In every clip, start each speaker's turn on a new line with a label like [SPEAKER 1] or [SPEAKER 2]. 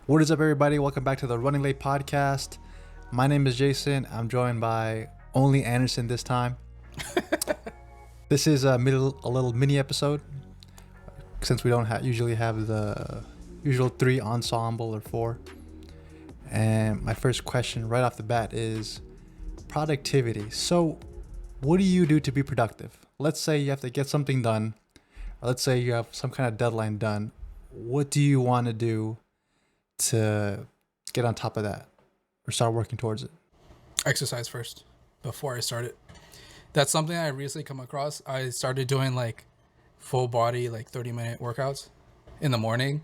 [SPEAKER 1] What is up, everybody? Welcome back to the Running Late podcast. My name is Jason. I'm joined by only Anderson this time. This is a little mini episode since we don't usually have the usual 3 ensemble or 4. And my first question right off the bat is productivity. So, what do you do to be productive? Let's say you have to get something done, or let's say you have some kind of deadline done. What do you want to do to get on top of that or start working towards it?
[SPEAKER 2] Exercise first before I start it. That's something I recently come across. I started doing like full body, like 30-minute workouts in the morning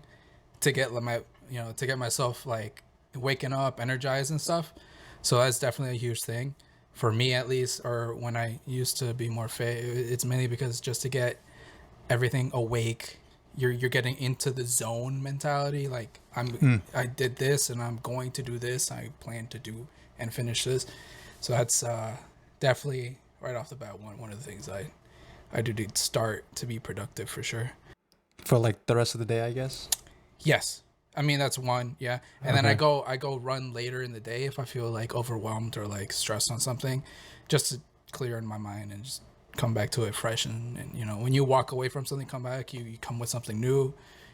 [SPEAKER 2] to get to get myself like waking up, energized and stuff. So that's definitely a huge thing for me, at least, or when I used to be more fit. It's mainly because just to get everything awake, you're getting into the zone mentality. Like I did this and I'm going to do this. I plan to do and finish this. So that's definitely right off the bat one of the things I do to start to be productive for sure.
[SPEAKER 1] For like the rest of the day, I guess.
[SPEAKER 2] Yes. I mean, that's one. Yeah. And then I go run later in the day if I feel like overwhelmed or like stressed on something, just to clear in my mind and just come back to it fresh. And when you walk away from something, come back, you come with something new.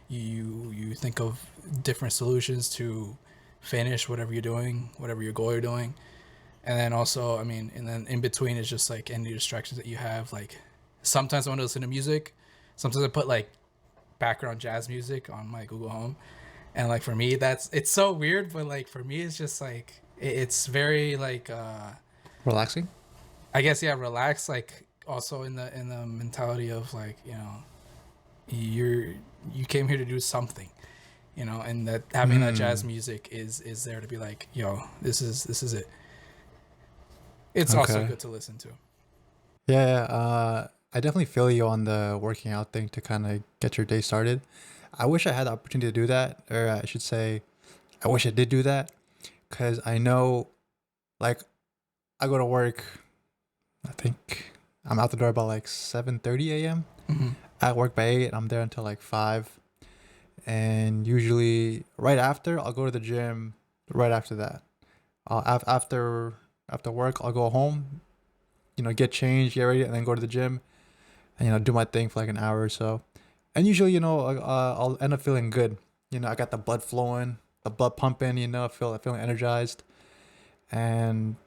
[SPEAKER 2] You think of different solutions to finish whatever you're doing, whatever your goal you're doing. And then also, and then in between is just like any distractions that you have. Like sometimes I want to listen to music. Sometimes I put like background jazz music on my Google Home. And like for me, it's so weird, but like for me, it's just like it's very like
[SPEAKER 1] Relaxing.
[SPEAKER 2] I guess, yeah, relax. Like also in the mentality of like you came here to do something, and that having that jazz music is there to be like, this is it. It's also good to listen to.
[SPEAKER 1] Yeah, I definitely feel you on the working out thing to kind of get your day started. I wish I had the opportunity to do that, or I should say, I wish I did do that, because I know, like, I go to work, I think I'm out the door about like 7:30 a.m.
[SPEAKER 2] Mm-hmm.
[SPEAKER 1] I work by 8, I'm there until like 5. And usually right after, I'll go to the gym right after that. After work, I'll go home, get changed, get ready, and then go to the gym and, do my thing for like an hour or so. And usually, I'll end up feeling good. I got the blood flowing, the blood pumping, feeling energized. And,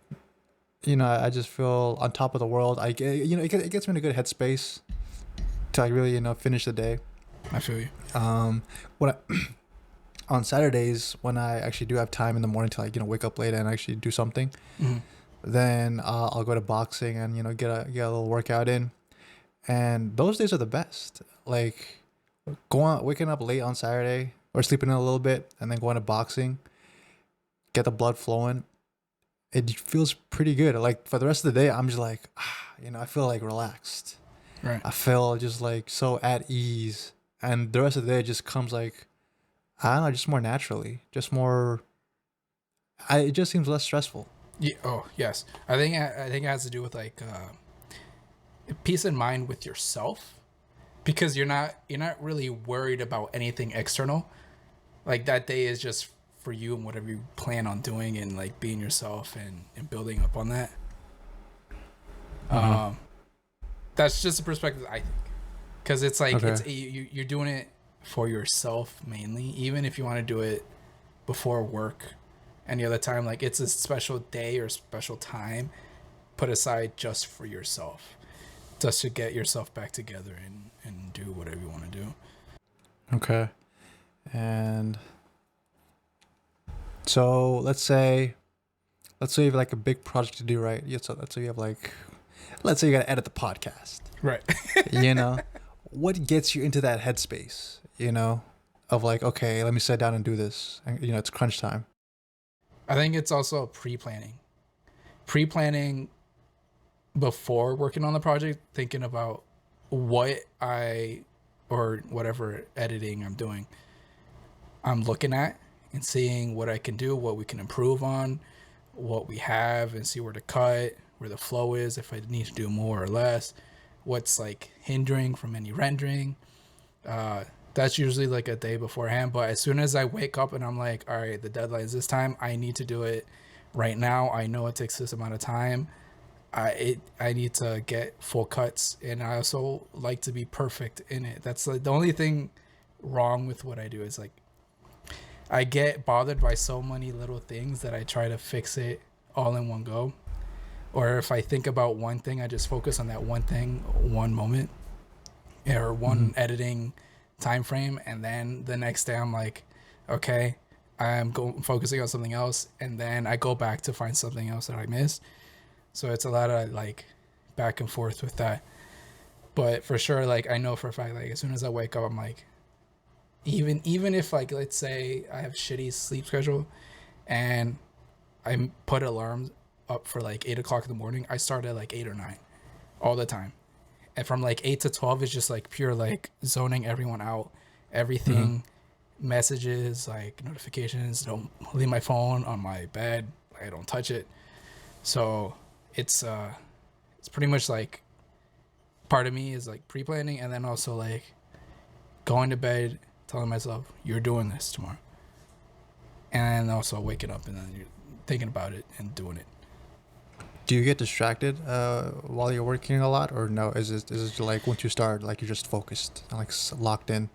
[SPEAKER 1] I just feel on top of the world. I get, it gets me in a good headspace to like really, finish the day.
[SPEAKER 2] I feel you.
[SPEAKER 1] When on Saturdays, when I actually do have time in the morning to like, wake up late and actually do something, then I'll go to boxing and, get a little workout in. And those days are the best. Like waking up late on Saturday or sleeping in a little bit and then going to boxing, get the blood flowing. It feels pretty good. Like for the rest of the day, I'm just like, I feel like relaxed.
[SPEAKER 2] Right.
[SPEAKER 1] I feel just like so at ease. And the rest of the day just comes like, I don't know, just more naturally, just more. It just seems less stressful.
[SPEAKER 2] Yeah. Oh, yes. I think it has to do with like peace of mind with yourself, because you're not really worried about anything external. Like that day is just for you and whatever you plan on doing, and like being yourself and building up on that. That's just a perspective I think, because it's like you're doing it for yourself mainly, even if you want to do it before work, any other time. Like it's a special day or special time put aside just for yourself, just to get yourself back together and do whatever you want to do.
[SPEAKER 1] Okay. And so let's say you have like a big project to do, right? Yeah, so let's say you have like, let's say you got to edit the podcast.
[SPEAKER 2] Right.
[SPEAKER 1] What gets you into that headspace, of like, okay, let me sit down and do this. And, it's crunch time.
[SPEAKER 2] I think it's also pre-planning before working on the project, thinking about whatever editing I'm doing, I'm looking at and seeing what I can do, what we can improve on, what we have, and see where to cut, where the flow is, if I need to do more or less, what's like hindering from any rendering, That's usually like a day beforehand. But as soon as I wake up and I'm like, all right, the deadline is this time, I need to do it right now. I know it takes this amount of time. I need to get full cuts, and I also like to be perfect in it. That's like the only thing wrong with what I do is like I get bothered by so many little things that I try to fix it all in one go. Or if I think about one thing, I just focus on that one thing, one moment, or one editing time frame, and then the next day I'm like, okay, focusing on something else, and then I go back to find something else that I missed. So it's a lot of like back and forth with that. But for sure, like I know for a fact, like as soon as I wake up, I'm like, even if like let's say I have shitty sleep schedule, and I put alarms up for like 8 o'clock in the morning, I start at like 8 or 9 all the time. And from like 8 to 12 is just like pure like zoning everyone out, everything, messages, like notifications. Don't leave my phone on my bed. I don't touch it. So it's pretty much like part of me is like pre-planning, and then also like going to bed telling myself you're doing this tomorrow, and also waking up and then you're thinking about it and doing it.
[SPEAKER 1] Do you get distracted while you're working a lot, or no? Is it like once you start, like you're just focused, like locked in?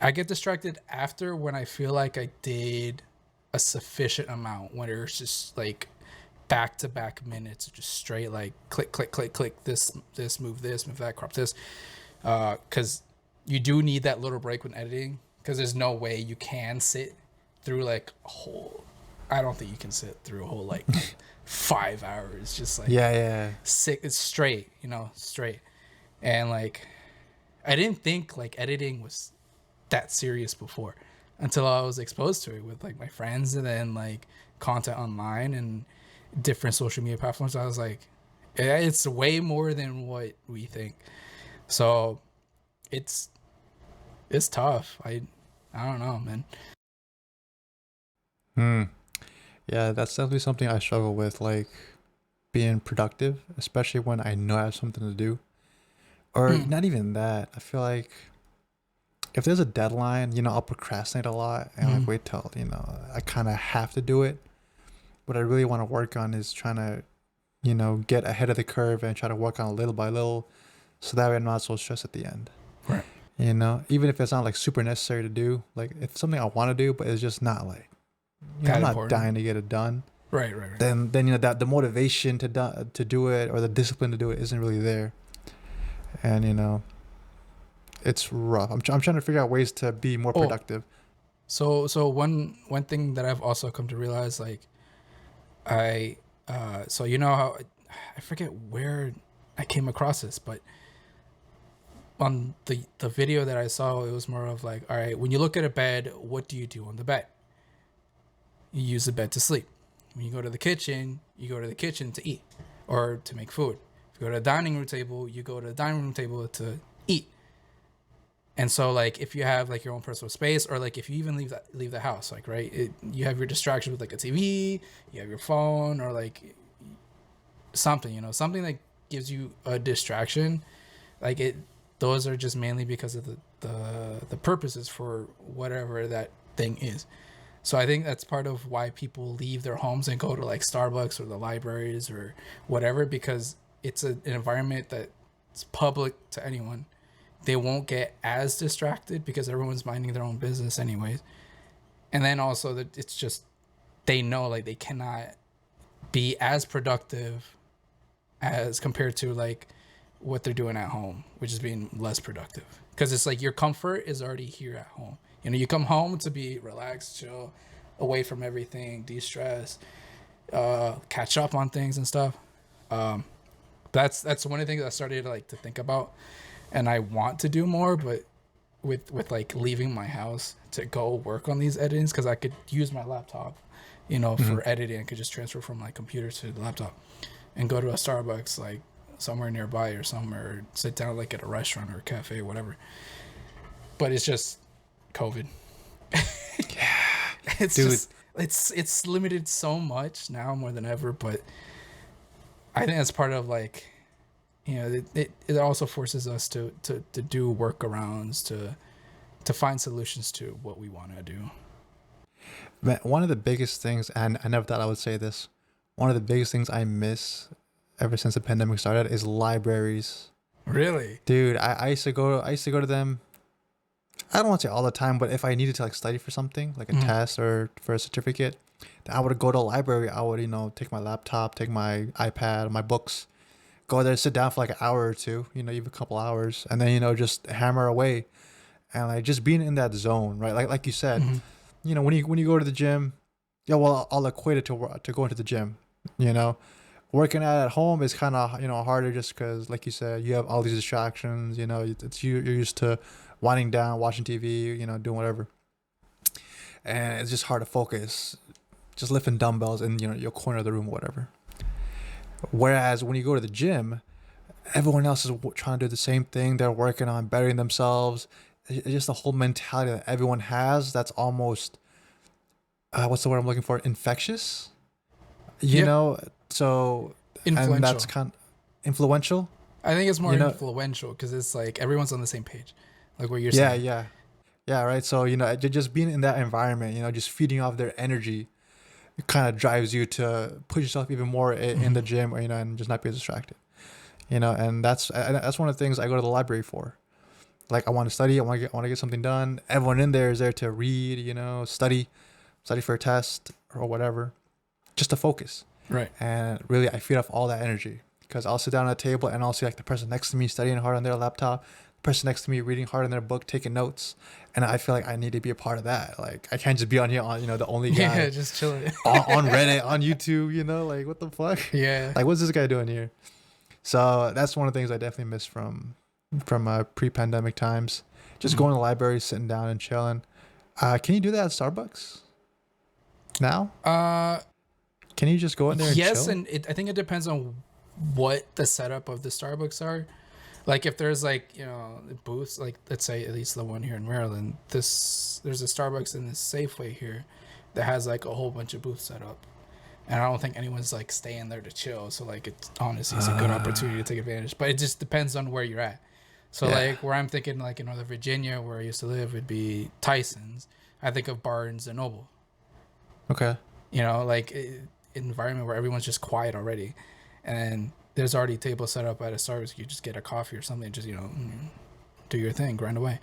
[SPEAKER 2] I get distracted after when I feel like I did a sufficient amount, when it's just like back to back minutes, just straight like click, click, click, click, this, move that, crop this. Because you do need that little break when editing, because there's no way you can sit through like a whole, I don't think you can sit through a whole like 5 hours, just like sick. It's straight, straight. And like, I didn't think like editing was that serious before until I was exposed to it with like my friends, and then like content online and different social media platforms. I was like, yeah, it's way more than what we think. So it's tough. I don't know, man.
[SPEAKER 1] Yeah, that's definitely something I struggle with, like being productive, especially when I know I have something to do. Or not even that. I feel like if there's a deadline, I'll procrastinate a lot and like wait till, I kind of have to do it. What I really want to work on is trying to, get ahead of the curve and try to work on it little by little, so that way I'm not so stressed at the end.
[SPEAKER 2] Right.
[SPEAKER 1] Even if it's not like super necessary to do, like if it's something I want to do, but it's just not like, I'm not
[SPEAKER 2] important.
[SPEAKER 1] dying to get it done.
[SPEAKER 2] Right.
[SPEAKER 1] Then that the motivation to do it, or the discipline to do it, isn't really there. And it's rough. I'm trying to figure out ways to be more productive.
[SPEAKER 2] So one thing that I've also come to realize, like so how I forget where I came across this, but on the video that I saw, it was more of like, all right, when you look at a bed, what do you do on the bed? You use the bed to sleep. When you go to the kitchen, you go to the kitchen to eat or to make food. If you go to the dining room table, you go to the dining room table to eat. And so like if you have like your own personal space, or like if you even leave the house, like right, you have your distraction with like a TV, you have your phone, or like something, something that gives you a distraction. Like those are just mainly because of the purposes for whatever that thing is. So I think that's part of why people leave their homes and go to like Starbucks or the libraries or whatever, because it's an environment that's public to anyone. They won't get as distracted because everyone's minding their own business anyways. And then also that it's just, they know like they cannot be as productive as compared to like what they're doing at home, which is being less productive. Because it's like your comfort is already here at home. You come home to be relaxed, chill, away from everything, de-stress, catch up on things and stuff. That's one of the things I started to think about, and I want to do more, but with like leaving my house to go work on these editings, because I could use my laptop, for editing. I could just transfer from my computer to the laptop and go to a Starbucks like somewhere nearby or somewhere, or sit down like at a restaurant or a cafe or whatever. But it's just COVID.
[SPEAKER 1] Yeah.
[SPEAKER 2] It's just it's limited so much now more than ever, but I think that's part of it also forces us to do workarounds, to to find solutions to what we want to do.
[SPEAKER 1] Man, one of the biggest things, and I never thought I would say this, one of the biggest things I miss ever since the pandemic started is libraries.
[SPEAKER 2] Really?
[SPEAKER 1] Dude, I used to go to them. I don't want to say all the time, but if I needed to like study for something, like a test or for a certificate, then I would go to a library. I would, take my laptop, take my iPad, my books, go there, sit down for like an hour or two, even a couple hours, and then, just hammer away. And like just being in that zone, right? Like you said, when you go to the gym, yeah, well, I'll equate it to going to the gym, working out at home is kind of harder just because, like you said, you have all these distractions. You're used to winding down, watching TV, doing whatever, and it's just hard to focus, just lifting dumbbells in your corner of the room or whatever. Whereas when you go to the gym, everyone else is trying to do the same thing. They're working on bettering themselves. It's just the whole mentality that everyone has that's almost what's the word I'm looking for? Infectious. So,
[SPEAKER 2] Influential.
[SPEAKER 1] and that's kind of influential.
[SPEAKER 2] I think it's more influential because it's like everyone's on the same page, like what you're saying.
[SPEAKER 1] Yeah, right. So just being in that environment, just feeding off their energy, it kind of drives you to push yourself even more in the gym, or and just not be distracted. And that's one of the things I go to the library for. Like I want to study, I want to get something done. Everyone in there is there to read, study for a test or whatever, just to focus.
[SPEAKER 2] Right.
[SPEAKER 1] And really, I feed off all that energy because I'll sit down at a table and I'll see like the person next to me studying hard on their laptop, the person next to me reading hard on their book, taking notes, and I feel like I need to be a part of that. Like I can't just be on here on the only guy
[SPEAKER 2] just chilling
[SPEAKER 1] on Reddit, on YouTube. Like what the fuck?
[SPEAKER 2] Yeah.
[SPEAKER 1] Like what's this guy doing here? So that's one of the things I definitely miss from pre-pandemic times. Just going to the library, sitting down and chilling. Can you do that at Starbucks now? Can you just go in there and
[SPEAKER 2] yes,
[SPEAKER 1] chill?
[SPEAKER 2] and I think it depends on what the setup of the Starbucks are. Like if there's like booths, like let's say at least the one here in Maryland, there's a Starbucks in this Safeway here that has like a whole bunch of booths set up, and I don't think anyone's like staying there to chill. So like it's honestly a good opportunity to take advantage, but it just depends on where you're at. So like where I'm thinking like in Northern Virginia, where I used to live, would be Tyson's. I think of Barnes and Noble.
[SPEAKER 1] Okay.
[SPEAKER 2] Like environment where everyone's just quiet already, and there's already tables set up at a Starbucks. You just get a coffee or something, just do your thing, grind away.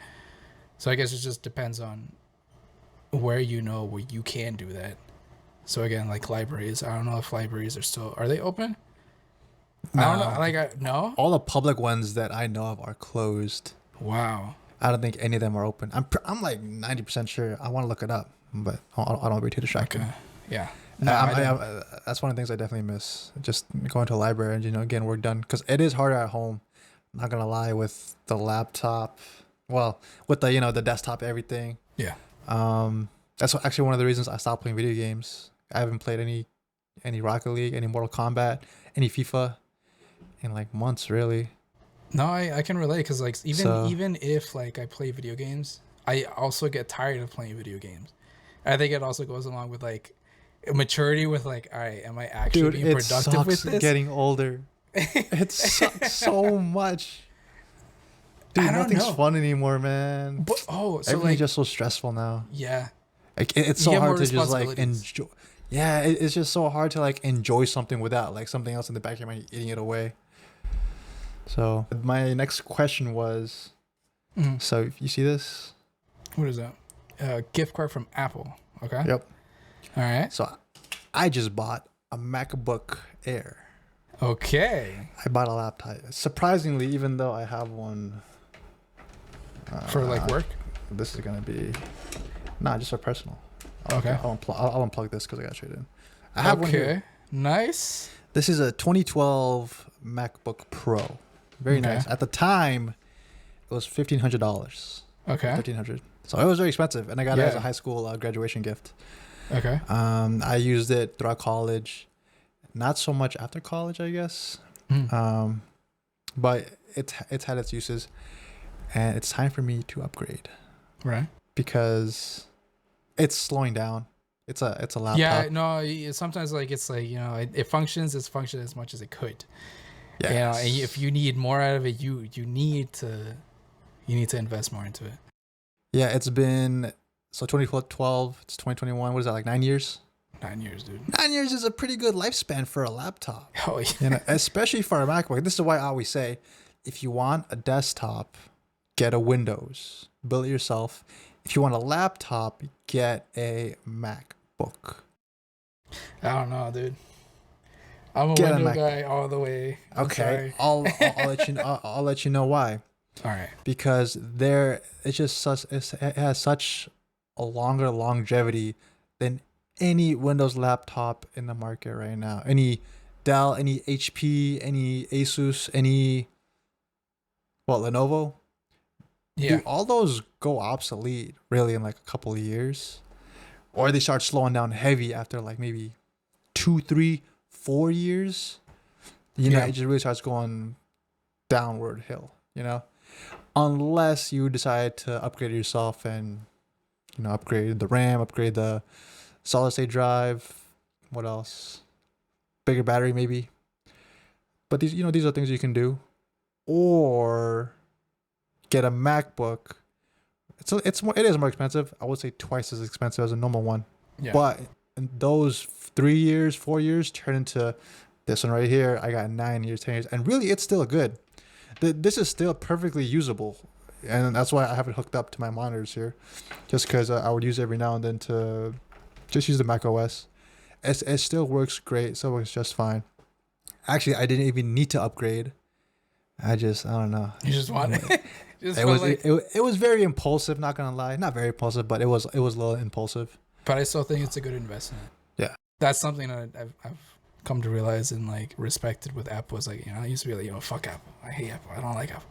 [SPEAKER 2] So I guess it just depends on where where you can do that. So again, like libraries, I don't know if libraries are they open?
[SPEAKER 1] No.
[SPEAKER 2] I don't know. No.
[SPEAKER 1] All the public ones that I know of are closed.
[SPEAKER 2] Wow.
[SPEAKER 1] I don't think any of them are open. I'm like 90% sure. I want to look it up, but I don't want to be too distracted.
[SPEAKER 2] Okay. Yeah.
[SPEAKER 1] No, that's one of the things I definitely miss. Just going to a library and getting work done, because it is harder at home. I'm not gonna lie, with the laptop. Well, with the the desktop, everything.
[SPEAKER 2] Yeah.
[SPEAKER 1] That's actually one of the reasons I stopped playing video games. I haven't played any Rocket League, any Mortal Kombat, any FIFA in like months, really.
[SPEAKER 2] No, I can relate, because like even if like I play video games, I also get tired of playing video games. I think it also goes along with like maturity, with like, all right, am I actually being productive with this?
[SPEAKER 1] Getting older. It sucks so much. Dude, nothing's fun anymore, man.
[SPEAKER 2] But, so
[SPEAKER 1] everything's just so stressful now.
[SPEAKER 2] Yeah.
[SPEAKER 1] Like it's so hard to just like enjoy. Yeah, it's just so hard to like enjoy something without like something else in the back of your mind eating it away. So my next question was, so you see this?
[SPEAKER 2] What is that? Gift card from Apple. Okay.
[SPEAKER 1] Yep.
[SPEAKER 2] All right.
[SPEAKER 1] So I just bought a MacBook Air.
[SPEAKER 2] Okay.
[SPEAKER 1] I bought a laptop. Surprisingly, even though I have one.
[SPEAKER 2] For like work?
[SPEAKER 1] This is going to be... Nah, just for personal.
[SPEAKER 2] Okay.
[SPEAKER 1] I'll unplug this because I got to trade in. I have one here.
[SPEAKER 2] Nice.
[SPEAKER 1] This is a 2012 MacBook Pro. Very nice. At the time, it was $1,500.
[SPEAKER 2] Okay.
[SPEAKER 1] $1,500. So it was very expensive, and I got it as a high school graduation gift.
[SPEAKER 2] Okay.
[SPEAKER 1] I used it throughout college. Not so much after college, I guess. But it's had its uses, and it's time for me to upgrade.
[SPEAKER 2] Right.
[SPEAKER 1] Because it's slowing down. It's a laptop.
[SPEAKER 2] Yeah, no, sometimes like it's like, it functions as much as it could. Yeah. And if you need more out of it, you need to invest more into it.
[SPEAKER 1] Yeah, it's been so 2012. It's 2021. What is that, like 9 years?
[SPEAKER 2] 9 years, dude.
[SPEAKER 1] 9 years is a pretty good lifespan for a laptop.
[SPEAKER 2] Oh yeah.
[SPEAKER 1] You know, especially for a MacBook. This is why I always say, if you want a desktop, get a Windows, build it yourself. If you want a laptop, get a MacBook.
[SPEAKER 2] I don't know, dude. I'm a
[SPEAKER 1] Get a
[SPEAKER 2] window
[SPEAKER 1] Mac.
[SPEAKER 2] guy all the way. I'm
[SPEAKER 1] Okay,
[SPEAKER 2] sorry.
[SPEAKER 1] I'll let you know. I'll let you know why.
[SPEAKER 2] All right.
[SPEAKER 1] Because it has such a longer longevity than any Windows laptop in the market right now. Any Dell, any HP, any Asus, any Lenovo.
[SPEAKER 2] Yeah.
[SPEAKER 1] Dude, all those go obsolete really in like a couple of years, or they start slowing down heavy after like maybe 2, 3, 4 years. You know,
[SPEAKER 2] Yeah.
[SPEAKER 1] it just really starts going downward hill. You know, unless you decide to upgrade it yourself and upgrade the RAM, upgrade the solid state drive. What else? Bigger battery maybe. But these are things you can do, or get a MacBook. It is more expensive. I would say twice as expensive as a normal one.
[SPEAKER 2] Yeah.
[SPEAKER 1] But in those 3 years, 4 years turn into this one right here. I got 9 years, 10 years, and really it's still good. This is still perfectly usable, and that's why I have it hooked up to my monitors here, just because I would use it every now and then to just use the Mac OS. It still works great. Still works just fine. Actually, I didn't even need to upgrade. I don't know.
[SPEAKER 2] You just want it. Just
[SPEAKER 1] It
[SPEAKER 2] felt
[SPEAKER 1] was
[SPEAKER 2] like,
[SPEAKER 1] it was very impulsive. Not gonna lie, not very impulsive, but it was a little impulsive.
[SPEAKER 2] but I still think it's a good investment.
[SPEAKER 1] Yeah.
[SPEAKER 2] That's something that I've come to realize and like respected with Apple. Was like, I used to be like, fuck Apple. I hate Apple. I don't like Apple.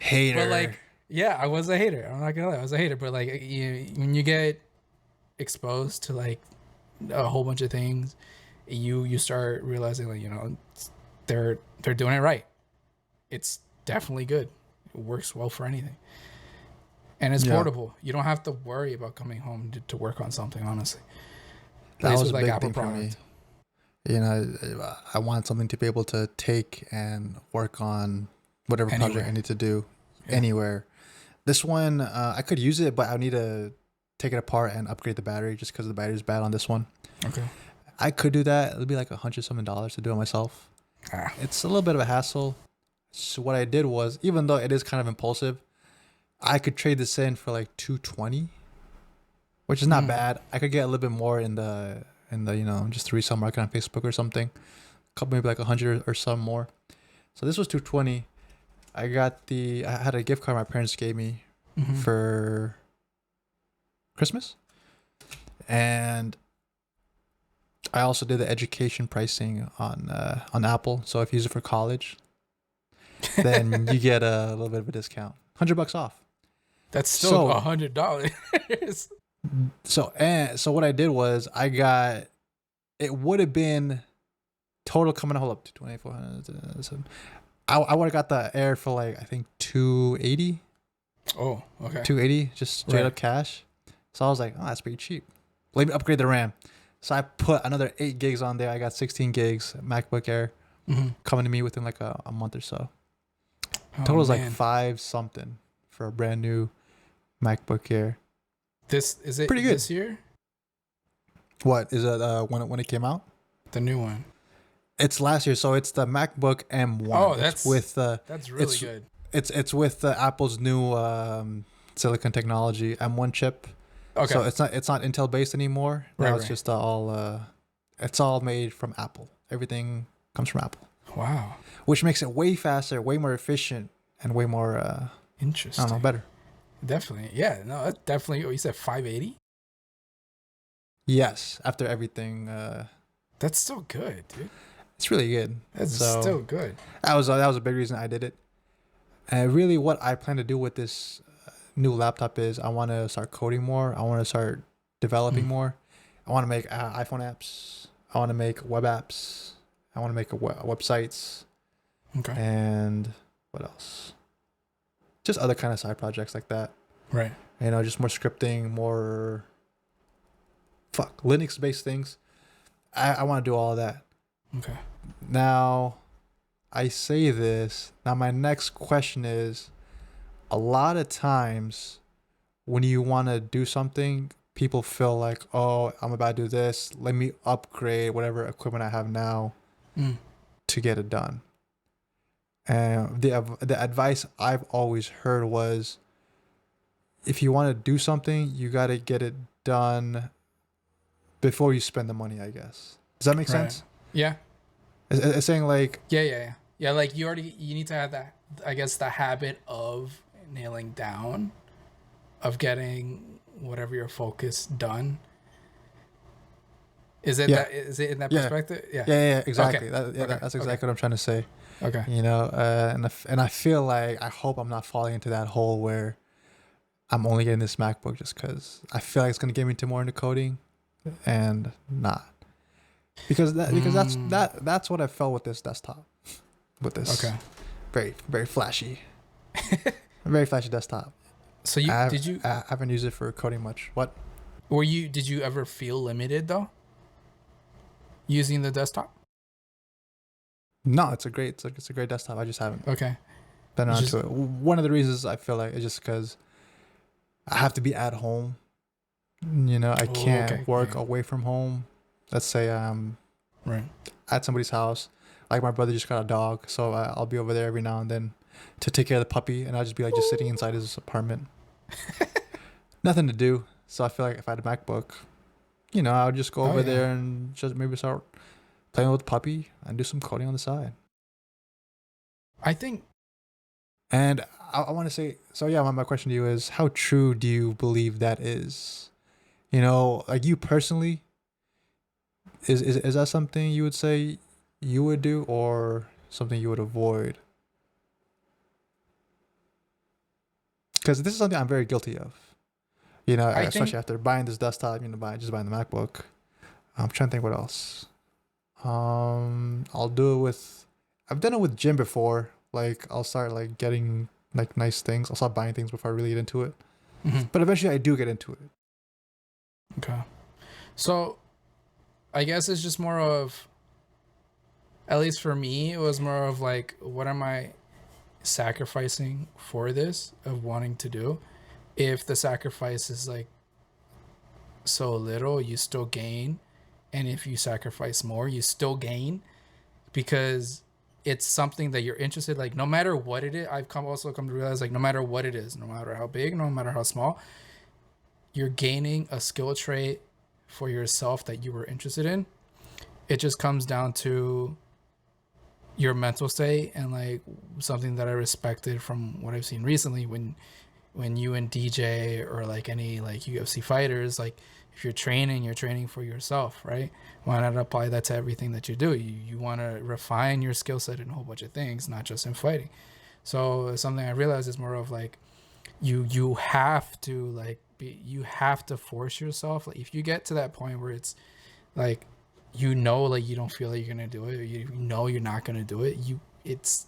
[SPEAKER 1] Hater.
[SPEAKER 2] But like, yeah, I was a hater. I'm not gonna lie, I was a hater. But like, when you get exposed to like a whole bunch of things, you start realizing like, they're doing it right. It's definitely good. It works well for anything, and it's portable. You don't have to worry about coming home to work on something. Honestly, at
[SPEAKER 1] That
[SPEAKER 2] least
[SPEAKER 1] was
[SPEAKER 2] with
[SPEAKER 1] a
[SPEAKER 2] like
[SPEAKER 1] big
[SPEAKER 2] Apple
[SPEAKER 1] thing for me.
[SPEAKER 2] product.
[SPEAKER 1] I want something to be able to take and work on whatever project
[SPEAKER 2] Anywhere.
[SPEAKER 1] I need to do
[SPEAKER 2] Yeah.
[SPEAKER 1] anywhere. This one, I could use it, but I need to take it apart and upgrade the battery just because the battery's bad on this one.
[SPEAKER 2] Okay.
[SPEAKER 1] I could do that. It'll be like $100 something to do it myself.
[SPEAKER 2] Ah.
[SPEAKER 1] It's a little bit of a hassle. So what I did was, even though it is kind of impulsive, I could trade this in for like $220, which is not bad. I could get a little bit more in the just the resale market on Facebook or something. Couple maybe like 100 or some more. So this was $220. I had a gift card my parents gave me for Christmas, and I also did the education pricing on Apple. So if you use it for college, then you get a little bit of a discount, $100 off.
[SPEAKER 2] That's still $100.
[SPEAKER 1] So what I did was it would have been total coming out, hold up, to 2,400. I would have got the Air for like, I think 280,
[SPEAKER 2] Oh, okay.
[SPEAKER 1] 280, just straight
[SPEAKER 2] Right.
[SPEAKER 1] up cash. So I was like, oh, that's pretty cheap. Let me upgrade the RAM. So I put another 8 gigs on there. I got 16 gigs MacBook Air coming to me within like a month or so. Total was like 5 something for a brand new MacBook Air.
[SPEAKER 2] Is it
[SPEAKER 1] Pretty good.
[SPEAKER 2] this year?
[SPEAKER 1] What is it? When it came out?
[SPEAKER 2] The new one.
[SPEAKER 1] It's last year, so it's the MacBook M1.
[SPEAKER 2] Oh,
[SPEAKER 1] It's with
[SPEAKER 2] that's really
[SPEAKER 1] it's-
[SPEAKER 2] good.
[SPEAKER 1] it's with Apple's new silicon technology M1 chip.
[SPEAKER 2] Okay.
[SPEAKER 1] So it's not Intel based anymore. Now
[SPEAKER 2] Right,
[SPEAKER 1] it's just it's all made from Apple. Everything comes from Apple,
[SPEAKER 2] Wow.
[SPEAKER 1] which makes it way faster, way more efficient, and way more I
[SPEAKER 2] Interesting.
[SPEAKER 1] don't know, better.
[SPEAKER 2] Definitely. Yeah. No, that's definitely. Oh, you said 580?
[SPEAKER 1] Yes, after everything,
[SPEAKER 2] That's still good, dude.
[SPEAKER 1] it's really good.
[SPEAKER 2] That's
[SPEAKER 1] So-
[SPEAKER 2] still good.
[SPEAKER 1] That was a big reason I did it. And really, what I plan to do with this new laptop is I want to start coding more. I want to start developing more. I want to make iPhone apps. I want to make web apps. I want to make websites.
[SPEAKER 2] Okay.
[SPEAKER 1] And what else? Just other kind of side projects like that.
[SPEAKER 2] Right.
[SPEAKER 1] Just more scripting, more Linux-based things. I want to do all of that.
[SPEAKER 2] Okay.
[SPEAKER 1] Now, I say this. Now, my next question is, a lot of times when you want to do something, people feel like, oh, I'm about to do this. Let me upgrade whatever equipment I have now to get it done. And the advice I've always heard was, if you want to do something, you got to get it done before you spend the money, I guess. Does that make sense?
[SPEAKER 2] Yeah.
[SPEAKER 1] It's saying like...
[SPEAKER 2] Yeah, like you need to have that, I guess, the habit of nailing down, of getting whatever your focus done. Is it in that perspective?
[SPEAKER 1] Yeah, exactly.
[SPEAKER 2] Okay.
[SPEAKER 1] That's exactly what I'm trying to say.
[SPEAKER 2] Okay.
[SPEAKER 1] You know, and I feel like, I hope I'm not falling into that hole where I'm only getting this MacBook just because I feel like it's going to get me more into coding, and not. Because that's what I felt with this desktop. With this very, very flashy, very flashy desktop.
[SPEAKER 2] So
[SPEAKER 1] I haven't used it for coding much. What?
[SPEAKER 2] Did you ever feel limited though, using the desktop?
[SPEAKER 1] No, it's a great desktop. I just haven't been onto it. One of the reasons I feel like is just because I have to be at home. You know, I can't work away from home. Let's say I'm at somebody's house. Like my brother just got a dog, so I'll be over there every now and then to take care of the puppy, and I'll just be like just sitting inside his apartment. Nothing to do. So I feel like if I had a MacBook, you know, I would just go over there and just maybe start playing with the puppy and do some coding on the side.
[SPEAKER 2] I think.
[SPEAKER 1] And I want to say, so yeah, my question to you is, how true do you believe that is? You know, like you personally, is that something you would say you would do, or something you would avoid? Because this is something I'm very guilty of. You know, especially after buying this desktop, you know, buying the MacBook. I'm trying to think what else. I'll do it with... I've done it with gym before. Like, I'll start like getting like nice things. I'll start buying things before I really get into it. Mm-hmm. But eventually I do get into it.
[SPEAKER 2] Okay. So, I guess it's just more of... At least for me, it was more of like, what am I sacrificing for this, of wanting to do? If the sacrifice is like so little, you still gain. And if you sacrifice more, you still gain, because it's something that you're interested, like no matter what it is. I've also come to realize, like, no matter what it is, no matter how big, no matter how small, you're gaining a skill trait for yourself that you were interested in. It just comes down to your mental state, and like something that I respected from what I've seen recently, when you and DJ or like any like UFC fighters, like if you're training for yourself, right? Why not apply that to everything that you do? You want to refine your skill set in a whole bunch of things, not just in fighting. So something I realized is more of like, you have to you have to force yourself. Like if you get to that point where it's like, you know, like you don't feel like you're gonna do it, or you know you're not gonna do it, it's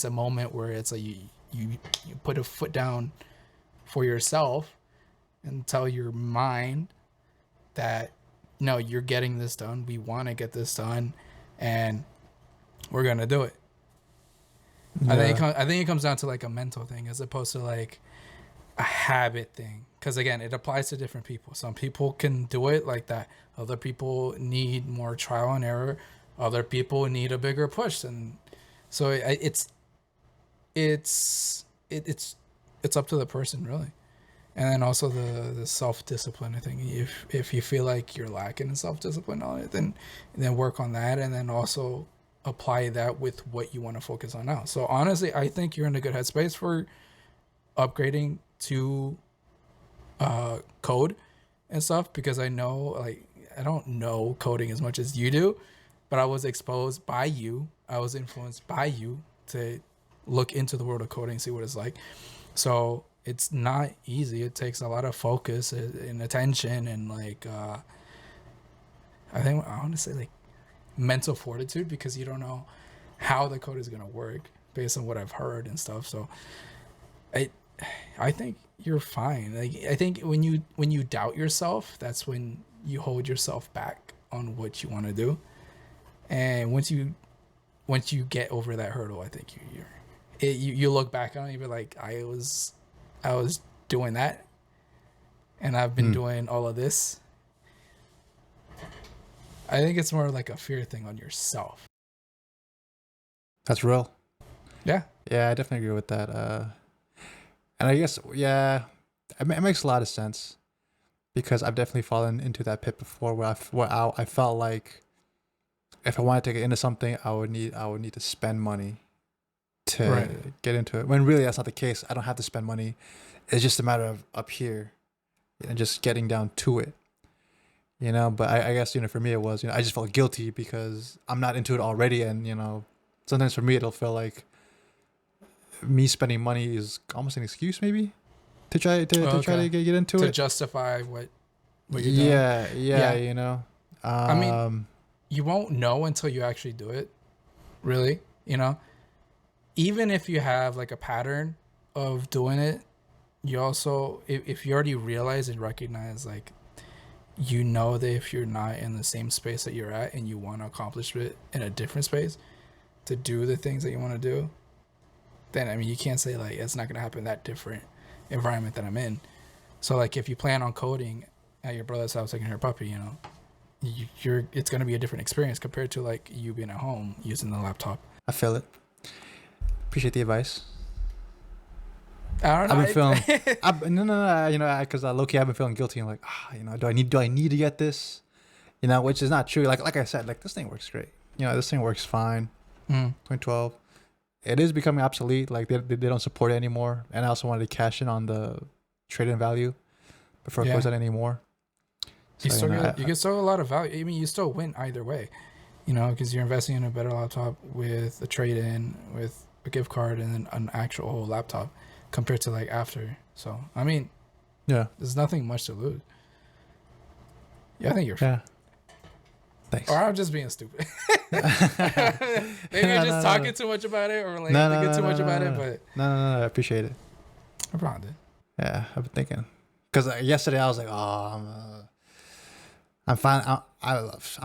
[SPEAKER 2] a moment where it's like you put a foot down for yourself and tell your mind that no, you're getting this done, we want to get this done, and we're gonna do it. Yeah. I think it comes down to like a mental thing as opposed to like a habit thing, because again, it applies to different people. Some people can do it like that, other people need more trial and error, other people need a bigger push. And so it's up to the person, really. And then also the self-discipline, I think. If you feel like you're lacking in self-discipline on it, then work on that, and then also apply that with what you want to focus on now. So honestly, I think you're in a good headspace for upgrading to code and stuff, because I know, like, I don't know coding as much as you do, but I was exposed by you, I was influenced by you to look into the world of coding, see what it's like. So it's not easy. It takes a lot of focus and attention, and like I want to say like mental fortitude, because you don't know how the code is going to work based on what I've heard and stuff. So I think you're fine. Like, I think when you doubt yourself, that's when you hold yourself back on what you want to do. And once you get over that hurdle, I think you look back on it and you're like, I was doing that, and I've been doing all of this. I think it's more like a fear thing on yourself.
[SPEAKER 1] That's real.
[SPEAKER 2] Yeah.
[SPEAKER 1] Yeah, I definitely agree with that. And I guess, yeah, it makes a lot of sense because I've definitely fallen into that pit before where I felt like if I wanted to get into something, I would need to spend money to get into it. When really that's not the case. I don't have to spend money. It's just a matter of up here and just getting down to it. You know, but I guess, you know, for me it was, you know, I just felt guilty because I'm not into it already, and, you know, sometimes for me it'll feel like me spending money is almost an excuse maybe to try to get into it.
[SPEAKER 2] To justify what you're doing.
[SPEAKER 1] Yeah, you know.
[SPEAKER 2] I mean, you won't know until you actually do it, really, you know. Even if you have like a pattern of doing it, you also, if you already realize and recognize, like, you know that if you're not in the same space that you're at and you want to accomplish it in a different space to do the things that you want to do, then, I mean, you can't say, like, it's not going to happen in that different environment that I'm in. So, like, if you plan on coding at your brother's house taking her puppy, you know, it's going to be a different experience compared to, like, you being at home using the laptop.
[SPEAKER 1] I feel it. Appreciate the advice.
[SPEAKER 2] I don't know.
[SPEAKER 1] I've been feeling, no, you know, because low-key I've been feeling guilty. I'm like, you know, do I need to get this? You know, which is not true. Like I said, like, this thing works great. You know, this thing works fine. 2012. It is becoming obsolete. Like, they don't support it anymore. And I also wanted to cash in on the trade-in value before it goes out anymore. So,
[SPEAKER 2] you get still a lot of value. I mean, you still win either way, you know, because you're investing in a better laptop with a trade-in, with a gift card, and then an actual whole laptop compared to, like, after. So, I mean,
[SPEAKER 1] yeah,
[SPEAKER 2] there's nothing much to lose. Yeah, I think you're
[SPEAKER 1] fine. Thanks.
[SPEAKER 2] Or I'm just being stupid. Maybe you're just talking too much about it, or like thinking too much about it. But
[SPEAKER 1] no, I appreciate it.
[SPEAKER 2] I probably did.
[SPEAKER 1] Yeah, I've been thinking because yesterday I was like, I'm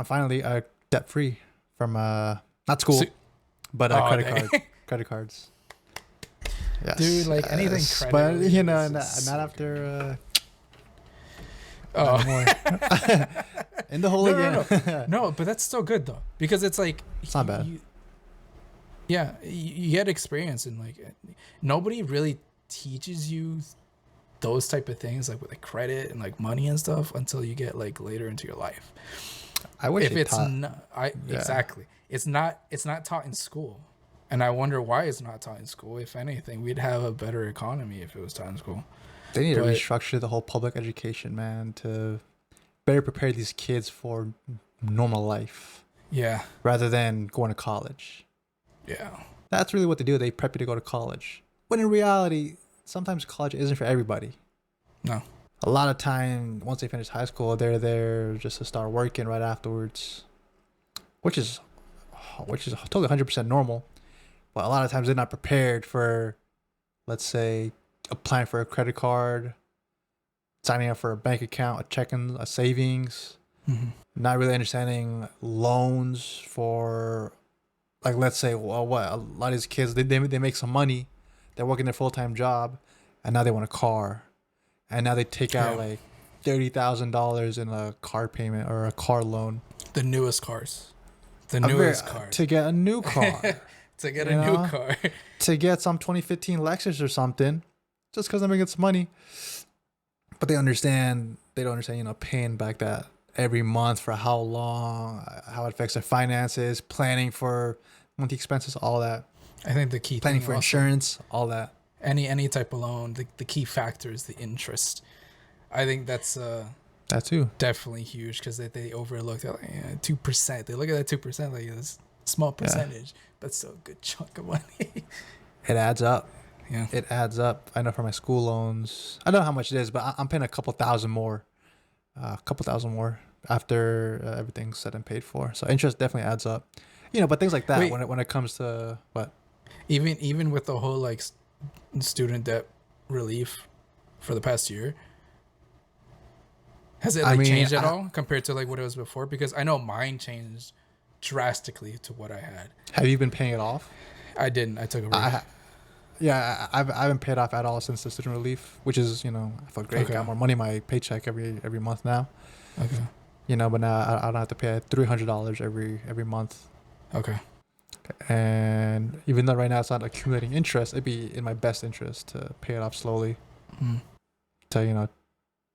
[SPEAKER 1] finally debt free from not school, but credit cards.
[SPEAKER 2] Yes. Dude, like anything credit.
[SPEAKER 1] But you know, not after. In the hole again.
[SPEAKER 2] No, but that's still good though, because it's like
[SPEAKER 1] it's not bad.
[SPEAKER 2] You get experience, and like nobody really teaches you those type of things, like with like credit and like money and stuff, until you get like later into your life.
[SPEAKER 1] I wish
[SPEAKER 2] if it's not, exactly, it's not taught in school, and I wonder why it's not taught in school. If anything, we'd have a better economy if it was taught in school.
[SPEAKER 1] They need to restructure the whole public education, man, to better prepare these kids for normal life.
[SPEAKER 2] Yeah.
[SPEAKER 1] Rather than going to college.
[SPEAKER 2] Yeah.
[SPEAKER 1] That's really what they do. They prep you to go to college. When in reality, sometimes college isn't for everybody.
[SPEAKER 2] No.
[SPEAKER 1] A lot of time, once they finish high school, they're there just to start working right afterwards, which is totally 100% normal. But a lot of times they're not prepared for, let's say, applying for a credit card, signing up for a bank account, a checking, a savings, not really understanding loans for, like, let's say, well, what a lot of these kids, they make some money, they're working their full-time job, and now they want a car, and now they take out like $30,000 in a car payment or a car loan.
[SPEAKER 2] The newest cars.
[SPEAKER 1] To get a new car.
[SPEAKER 2] To get a new car.
[SPEAKER 1] To get some 2015 Lexus or something. Just because I'm making some money. But they don't understand, you know, paying back that every month for how long, how it affects their finances, planning for monthly expenses, all that.
[SPEAKER 2] I think the key
[SPEAKER 1] planning
[SPEAKER 2] thing
[SPEAKER 1] for
[SPEAKER 2] also,
[SPEAKER 1] insurance, all that.
[SPEAKER 2] Any type of loan, the key factor is the interest. I think that's
[SPEAKER 1] that too
[SPEAKER 2] definitely huge, because they overlook that, like, 2%. They look at that 2% like this small percentage, but still a good chunk of money.
[SPEAKER 1] It adds up.
[SPEAKER 2] Yeah,
[SPEAKER 1] it adds up. I know for my school loans, I don't know how much it is, but I'm paying a couple thousand more after everything's said and paid for. So interest definitely adds up, you know. But things like that, when it comes to what,
[SPEAKER 2] even with the whole like student debt relief for the past year, has it changed at all compared to like what it was before? Because I know mine changed drastically to what I had.
[SPEAKER 1] Have you been paying it off?
[SPEAKER 2] I didn't. I took a break.
[SPEAKER 1] Yeah, I haven't paid off at all since the student relief, which is, I felt great.
[SPEAKER 2] Okay.
[SPEAKER 1] Got more money in my paycheck every month now.
[SPEAKER 2] Okay.
[SPEAKER 1] But now I don't have to pay $300 every month.
[SPEAKER 2] Okay.
[SPEAKER 1] And even though right now it's not accumulating interest, it'd be in my best interest to pay it off slowly. To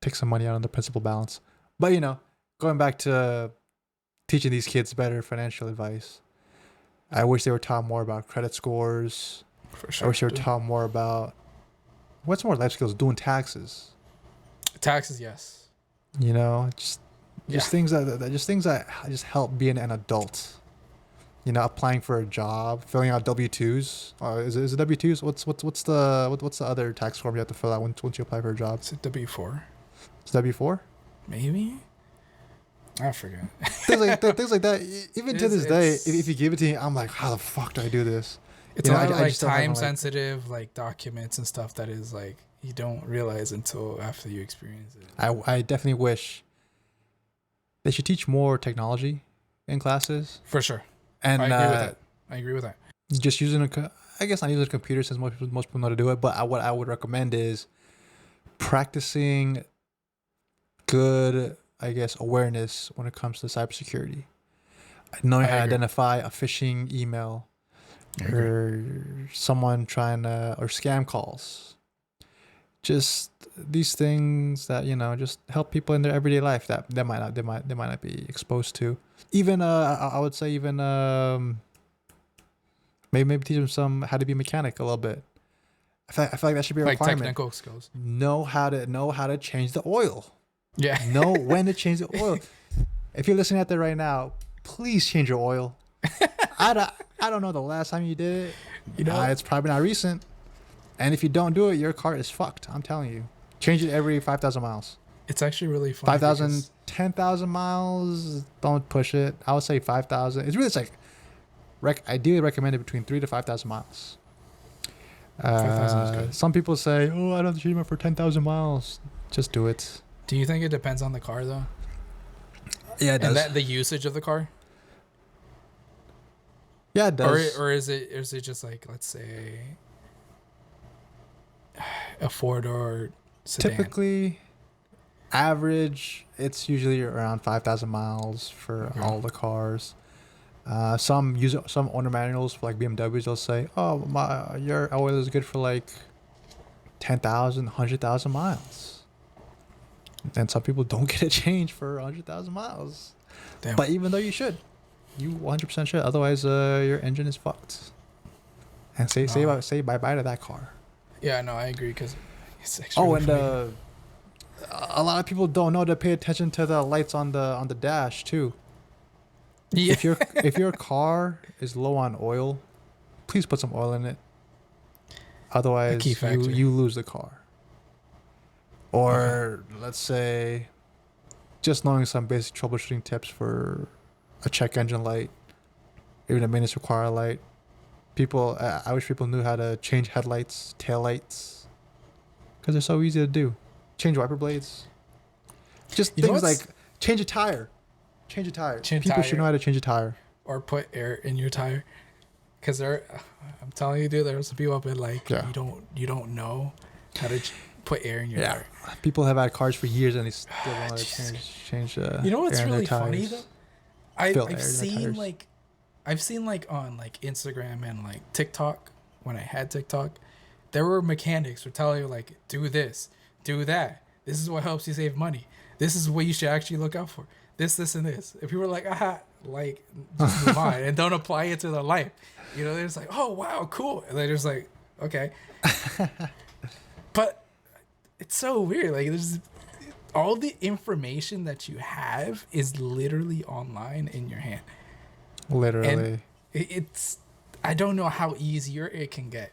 [SPEAKER 1] take some money out on the principal balance. But going back to teaching these kids better financial advice, I wish they were taught more about credit scores.
[SPEAKER 2] For sure.
[SPEAKER 1] I wish they were taught more about what's more life skills, doing taxes.
[SPEAKER 2] Taxes, yes.
[SPEAKER 1] Just things that just help being an adult. Applying for a job, filling out W-2s. Is it W-2s? What's the other tax form you have to fill out once you apply for a job?
[SPEAKER 2] Is it W-4?
[SPEAKER 1] It's W-4?
[SPEAKER 2] Maybe. I forget.
[SPEAKER 1] Things like that. Even to this day, if you give it to me, I'm like, how the fuck do I do this?
[SPEAKER 2] It's a lot of like time sensitive like documents and stuff that is like you don't realize until after you experience it.
[SPEAKER 1] I definitely wish they should teach more technology in classes.
[SPEAKER 2] For sure.
[SPEAKER 1] And
[SPEAKER 2] I agree with that.
[SPEAKER 1] Just using I guess not using a computer since most people know how to do it, but what I would recommend is practicing good, I guess, awareness when it comes to cybersecurity. Knowing how to identify a phishing email or someone trying to, or scam calls. Just these things that, just help people in their everyday life that they might not be exposed to. Even I would say even maybe teach them how to be a mechanic a little bit. I feel like that should be a requirement.
[SPEAKER 2] Like technical skills.
[SPEAKER 1] Know how to change the oil.
[SPEAKER 2] Yeah.
[SPEAKER 1] Know when to change the oil. If you're listening out there right now, please change your oil. I don't know the last time you did it. It's probably not recent. And if you don't do it, your car is fucked. I'm telling you. Change it every 5,000 miles.
[SPEAKER 2] It's actually really fun.
[SPEAKER 1] 5,000, 10,000 miles. Don't push it. I would say 5,000. It's like ideally recommended between 3,000 to 5,000 miles.
[SPEAKER 2] 5,000 is good.
[SPEAKER 1] Some people say, "Oh, I don't have to change it for 10,000 miles." Just do it.
[SPEAKER 2] Do you think it depends on the car though?
[SPEAKER 1] Yeah, it does.
[SPEAKER 2] And the usage of the car?
[SPEAKER 1] Yeah, it does.
[SPEAKER 2] Or is it just like, let's say, a 4-door sedan?
[SPEAKER 1] Typically, average, it's usually around 5,000 miles for all the cars. Some owner manuals for like BMWs, they'll say, "Oh, your oil is good for like 10,000, 100,000 miles." And some people don't get a change for 100,000 miles.
[SPEAKER 2] Damn.
[SPEAKER 1] But even though you should, you 100% should. Otherwise, your engine is fucked. And say bye-bye to that car.
[SPEAKER 2] Yeah, no, I agree because it's extremely
[SPEAKER 1] and a lot of people don't know to pay attention to the lights on the dash too.
[SPEAKER 2] Yeah.
[SPEAKER 1] If your car is low on oil, please put some oil in it. Otherwise, you lose the car. Or let's say, just knowing some basic troubleshooting tips for a check engine light, even a maintenance required light. I wish people knew how to change headlights, tail lights, because they're so easy to do. Change wiper blades. Just things like change a tire. People should know how to change a tire.
[SPEAKER 2] Or put air in your tire. Because I'm telling you, dude, there's some people up in like, you don't know how to put air in your tire.
[SPEAKER 1] People have had cars for years and they still don't know how to change
[SPEAKER 2] you know what's
[SPEAKER 1] air
[SPEAKER 2] really
[SPEAKER 1] in their
[SPEAKER 2] funny
[SPEAKER 1] tires.
[SPEAKER 2] though? I've seen like on like Instagram and like TikTok, when I had TikTok, there were mechanics who tell you like, do this, do that. This is what helps you save money. This is what you should actually look out for. This, and this. If people were like, like, just move on and don't apply it to their life. They're just like, oh, wow, cool. And they're just like, okay. But it's so weird. Like, there's all the information that you have is literally online in your hand.
[SPEAKER 1] Literally.
[SPEAKER 2] And I don't know how easier it can get,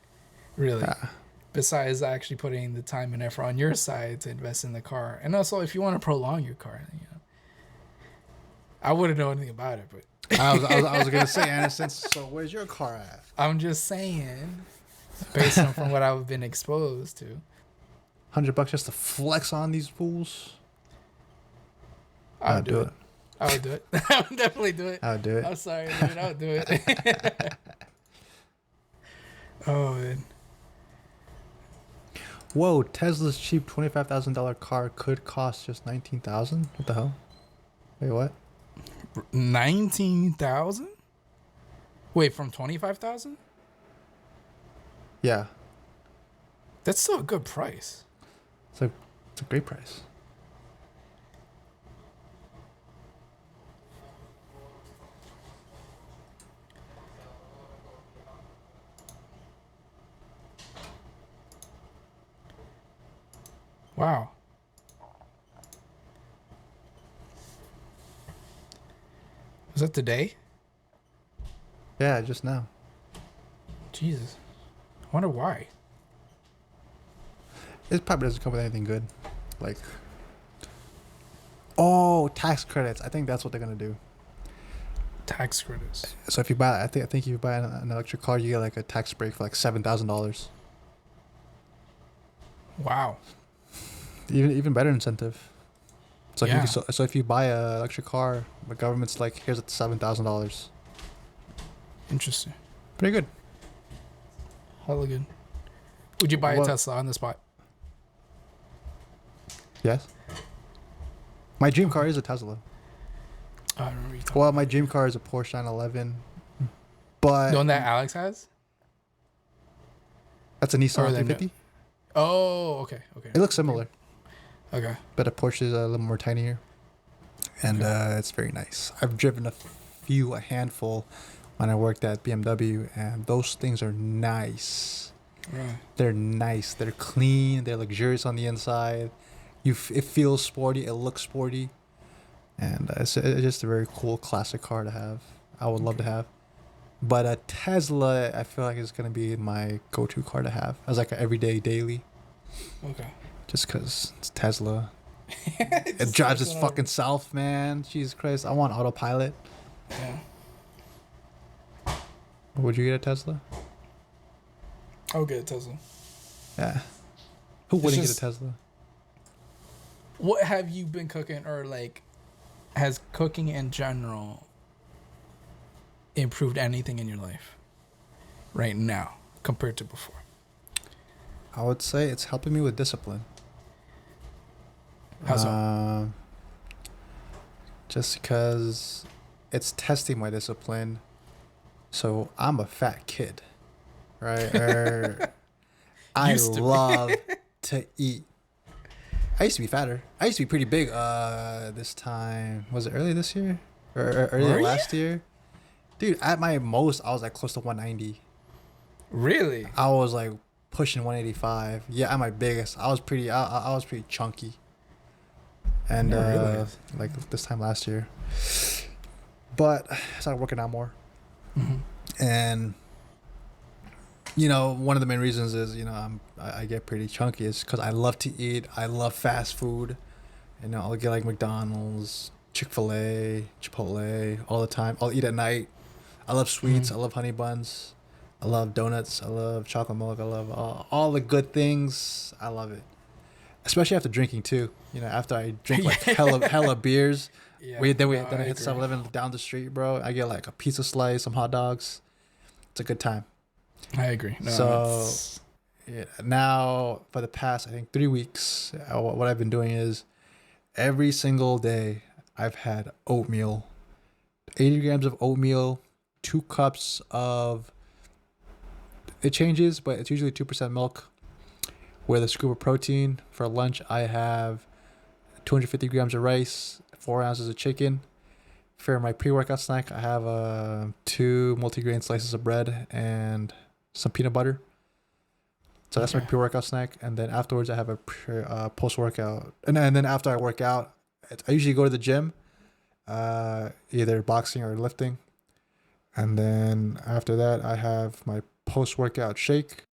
[SPEAKER 2] really. Besides actually putting the time and effort on your side to invest in the car. And also, if you want to prolong your car, I wouldn't know anything about it, but
[SPEAKER 1] I was gonna say, Anderson. So where's your car at?
[SPEAKER 2] I'm just saying, based on from what I've been exposed to.
[SPEAKER 1] $100 just to flex on these fools.
[SPEAKER 2] I would do it. I would do it. I would definitely do it.
[SPEAKER 1] I would do it.
[SPEAKER 2] I'm sorry, dude. I would do it. Oh man.
[SPEAKER 1] Whoa, Tesla's cheap $25,000 car could cost just 19,000. What the hell? Wait, what?
[SPEAKER 2] 19,000? Wait, from 25,000?
[SPEAKER 1] Yeah,
[SPEAKER 2] That's still a good price.
[SPEAKER 1] it's a great price.
[SPEAKER 2] Wow. Was that today?
[SPEAKER 1] Yeah, just now.
[SPEAKER 2] Jesus. I wonder why.
[SPEAKER 1] It probably doesn't come with anything good. Like, oh, tax credits. I think that's what they're gonna do.
[SPEAKER 2] Tax credits.
[SPEAKER 1] So if you buy, I think if you buy an electric car, you get like a tax break for like $7,000.
[SPEAKER 2] Wow.
[SPEAKER 1] Even better incentive. So
[SPEAKER 2] Yeah.
[SPEAKER 1] so if you buy a electric car, the government's like, here's $7,000.
[SPEAKER 2] Interesting.
[SPEAKER 1] Pretty good.
[SPEAKER 2] Hella good. Would you buy a
[SPEAKER 1] What-
[SPEAKER 2] Tesla on the spot?
[SPEAKER 1] Yes. My dream car is a Tesla.
[SPEAKER 2] I don't remember you talking.
[SPEAKER 1] Well, my dream car is a Porsche 911, but
[SPEAKER 2] The one that Alex has?
[SPEAKER 1] that's a Nissan
[SPEAKER 2] Or the
[SPEAKER 1] 350.
[SPEAKER 2] Oh, okay. Okay.
[SPEAKER 1] It looks similar,
[SPEAKER 2] Okay.
[SPEAKER 1] but a Porsche is a little more tinier, and it's very nice. I've driven a handful when I worked at BMW, and those things are nice.
[SPEAKER 2] Right.
[SPEAKER 1] They're nice. They're clean. They're luxurious on the inside. It feels sporty. It looks sporty, and it's just a very cool classic car to have. I would love to have, but a Tesla, I feel like is gonna be my go-to car to have as like an everyday daily,
[SPEAKER 2] Okay.
[SPEAKER 1] just because it's Tesla. It drives its fucking self, man. Jesus Christ, I want autopilot.
[SPEAKER 2] Yeah.
[SPEAKER 1] Would you get a Tesla?
[SPEAKER 2] I would get a Tesla.
[SPEAKER 1] Yeah. Who wouldn't
[SPEAKER 2] just-
[SPEAKER 1] get a Tesla?
[SPEAKER 2] What have you been cooking, or like, has cooking in general improved anything in your life right now compared to before?
[SPEAKER 1] I would say it's helping me with discipline.
[SPEAKER 2] How so?
[SPEAKER 1] Just because it's testing my discipline. So I'm a fat kid, right? I
[SPEAKER 2] Used to be.
[SPEAKER 1] love to eat. I used to be fatter. I used to be pretty big. This time, was it early this year or early
[SPEAKER 2] Were
[SPEAKER 1] last year? Dude, at my most, I was like close to 190.
[SPEAKER 2] Really?
[SPEAKER 1] I was like pushing 185. Yeah, at my biggest, I was pretty. I was pretty chunky. And
[SPEAKER 2] I didn't realize.
[SPEAKER 1] like this time last year, but I started working out more, and one of the main reasons is I get pretty chunky is because I love to eat. I love fast food. I'll get like McDonald's, Chick-fil-A, Chipotle all the time. I'll eat at night. I love sweets. I love honey buns. I love donuts. I love chocolate milk. I love all the good things. I love it. Especially after drinking too. After I drink like hella beers.
[SPEAKER 2] Yeah.
[SPEAKER 1] Then I
[SPEAKER 2] agree.
[SPEAKER 1] hit 7-Eleven down the street, bro. I get like a pizza slice, some hot dogs. It's a good time.
[SPEAKER 2] I agree. No,
[SPEAKER 1] So
[SPEAKER 2] it's-
[SPEAKER 1] yeah, now for the past I think 3 weeks, what I've been doing is every single day I've had oatmeal, 80 grams of oatmeal, 2 cups of. It changes, but it's usually 2% milk with a scoop of protein. For lunch, I have 250 grams of rice, 4 ounces of chicken. For my pre-workout snack, I have 2 multigrain slices of bread and some peanut butter. So that's my
[SPEAKER 2] Okay.
[SPEAKER 1] pre-workout snack. And then afterwards, I have a post-workout. And then after I work out, I usually go to the gym, either boxing or lifting. And then after that, I have my post-workout shake.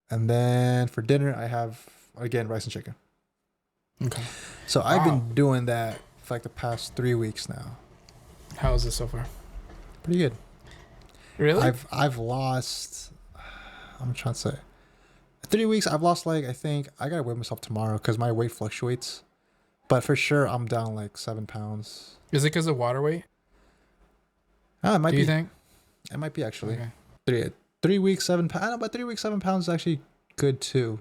[SPEAKER 1] And then for dinner, I have, again, rice and chicken.
[SPEAKER 2] okay.
[SPEAKER 1] So I've
[SPEAKER 2] Wow.
[SPEAKER 1] been doing that for like the past 3 weeks now.
[SPEAKER 2] How is this so far?
[SPEAKER 1] Pretty good.
[SPEAKER 2] Really?
[SPEAKER 1] I've lost, I'm trying to say, 3 weeks, I've lost like, I think, I gotta weigh myself tomorrow because my weight fluctuates. But for sure, I'm down like 7 pounds.
[SPEAKER 2] Is it because of water weight?
[SPEAKER 1] It might
[SPEAKER 2] Do
[SPEAKER 1] be.
[SPEAKER 2] you think?
[SPEAKER 1] It might be actually.
[SPEAKER 2] Okay.
[SPEAKER 1] 3 weeks, 7 pounds. But 3 weeks, 7 pounds is actually good too.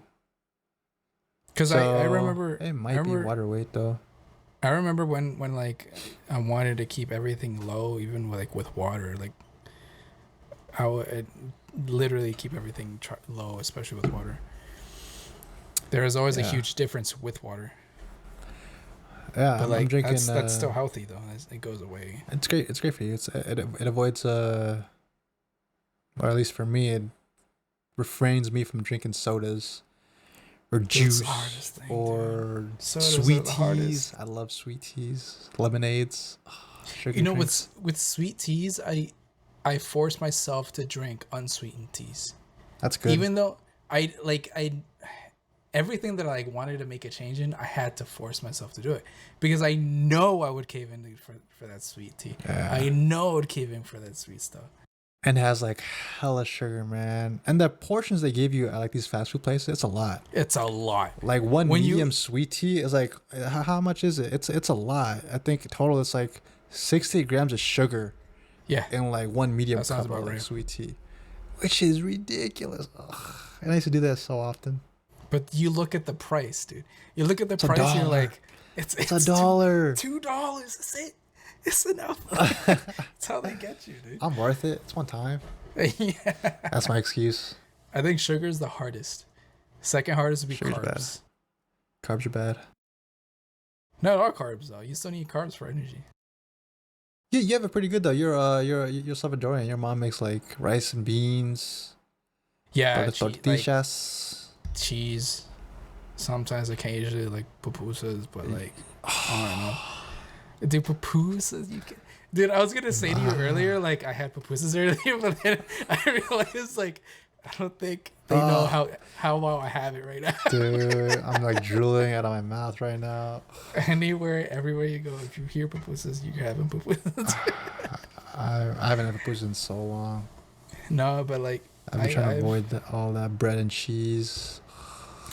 [SPEAKER 2] Because I remember
[SPEAKER 1] it might be water weight though.
[SPEAKER 2] I remember when like I wanted to keep everything low, even with water. Like I would literally keep everything low, especially with water. There is always a huge difference with water.
[SPEAKER 1] Yeah,
[SPEAKER 2] but
[SPEAKER 1] I'm drinking.
[SPEAKER 2] That's still healthy though. It goes away.
[SPEAKER 1] It's great. It's great for you. It avoids or at least for me, it refrains me from drinking sodas or juice or sweet teas. I love sweet teas, lemonades.
[SPEAKER 2] You know, with sweet teas, I force myself to drink unsweetened teas.
[SPEAKER 1] That's good.
[SPEAKER 2] Even though I everything that I like wanted to make a change in, I had to force myself to do it because I know I would cave in for that sweet tea. Yeah. I know I would cave in for that sweet stuff.
[SPEAKER 1] And it has like hella sugar, man. And the portions they give you at like these fast food places, it's a lot.
[SPEAKER 2] It's a lot.
[SPEAKER 1] Like one medium sweet tea is like, how much is it? It's a lot. I think total it's like 60 grams of sugar.
[SPEAKER 2] Yeah.
[SPEAKER 1] In like one medium cup of like sweet tea, which is ridiculous. Ugh. And I used to do that so often.
[SPEAKER 2] But you look at the price, dude. You look at the price and you're like, it's
[SPEAKER 1] $1.
[SPEAKER 2] $2. That's it. It's enough. That's how they get you, dude.
[SPEAKER 1] I'm worth it. It's one time.
[SPEAKER 2] Yeah.
[SPEAKER 1] That's my excuse.
[SPEAKER 2] I think sugar is the hardest. Second hardest would be
[SPEAKER 1] Sugar's
[SPEAKER 2] carbs.
[SPEAKER 1] Bad. Carbs are bad.
[SPEAKER 2] Not all carbs though. You still need carbs for energy.
[SPEAKER 1] Yeah, you have it pretty good though. You're Salvadorian. Your mom makes like rice and beans.
[SPEAKER 2] Yeah,
[SPEAKER 1] tortillas.
[SPEAKER 2] Cheese. Sometimes occasionally like pupusas, but like I don't know. Dude, pupusas, you can. Dude, I was gonna say to you earlier, like I had pupusas earlier, but then I realized like I don't think they know how well I have it right now.
[SPEAKER 1] Dude, I'm like drooling out of my mouth right now.
[SPEAKER 2] Everywhere you go, if you hear pupusas, you're having pupusas.
[SPEAKER 1] I haven't had pupusas in so long.
[SPEAKER 2] No, but like
[SPEAKER 1] I've been trying to avoid all that bread and cheese.